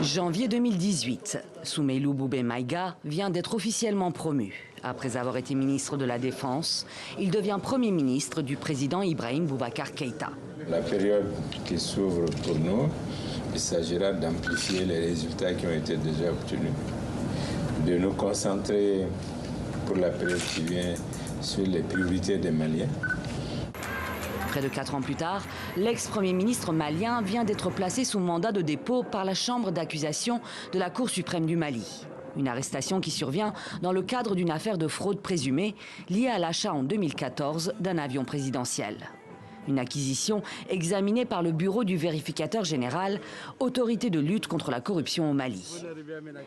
Janvier 2018, Soumeylou Boubé Maïga vient d'être officiellement promu. Après avoir été ministre de la Défense, il devient Premier ministre du président Ibrahim Boubacar Keïta. La période qui s'ouvre pour nous, il s'agira d'amplifier les résultats qui ont été déjà obtenus, de nous concentrer pour la période qui vient sur les priorités des Maliens. Près de 4 ans plus tard, l'ex-premier ministre malien vient d'être placé sous mandat de dépôt par la chambre d'accusation de la Cour suprême du Mali. Une arrestation qui survient dans le cadre d'une affaire de fraude présumée liée à l'achat en 2014 d'un avion présidentiel. Une acquisition examinée par le bureau du vérificateur général, autorité de lutte contre la corruption au Mali.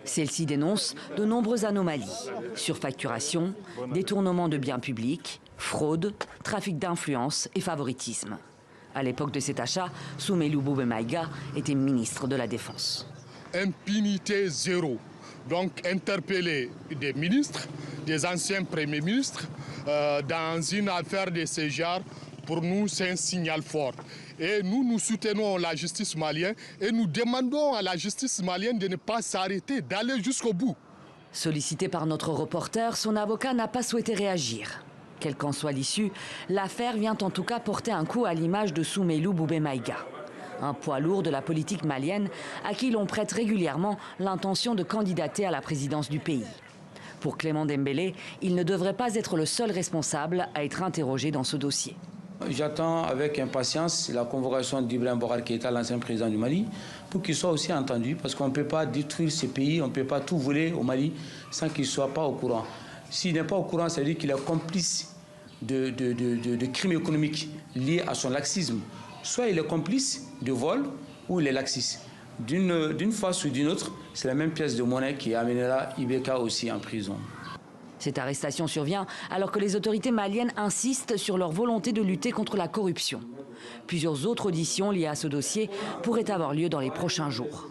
Celle-ci dénonce de nombreuses anomalies, surfacturation, détournement de biens publics, fraude, trafic d'influence et favoritisme. À l'époque de cet achat, Soumeylou Boubé Maïga était ministre de la Défense. Impunité zéro. Donc interpeller des ministres, des anciens premiers ministres, dans une affaire de ce genre, pour nous, c'est un signal fort. Et nous soutenons la justice malienne et nous demandons à la justice malienne de ne pas s'arrêter, d'aller jusqu'au bout. Sollicité par notre reporter, son avocat n'a pas souhaité réagir. Quelle qu'en soit l'issue, l'affaire vient en tout cas porter un coup à l'image de Soumeylou Boubé Maïga. Un poids lourd de la politique malienne à qui l'on prête régulièrement l'intention de candidater à la présidence du pays. Pour Clément Dembélé, il ne devrait pas être le seul responsable à être interrogé dans ce dossier. J'attends avec impatience la convocation d'Ibrahim Boubacar Keïta, l'ancien président du Mali, pour qu'il soit aussi entendu, parce qu'on ne peut pas détruire ce pays, on ne peut pas tout voler au Mali sans qu'il ne soit pas au courant. S'il n'est pas au courant, ça veut dire qu'il est complice de crimes économiques liés à son laxisme. Soit il est complice de vol ou il est laxiste. D'une face ou d'une autre, c'est la même pièce de monnaie qui amènera Ibeka aussi en prison. Cette arrestation survient alors que les autorités maliennes insistent sur leur volonté de lutter contre la corruption. Plusieurs autres auditions liées à ce dossier pourraient avoir lieu dans les prochains jours.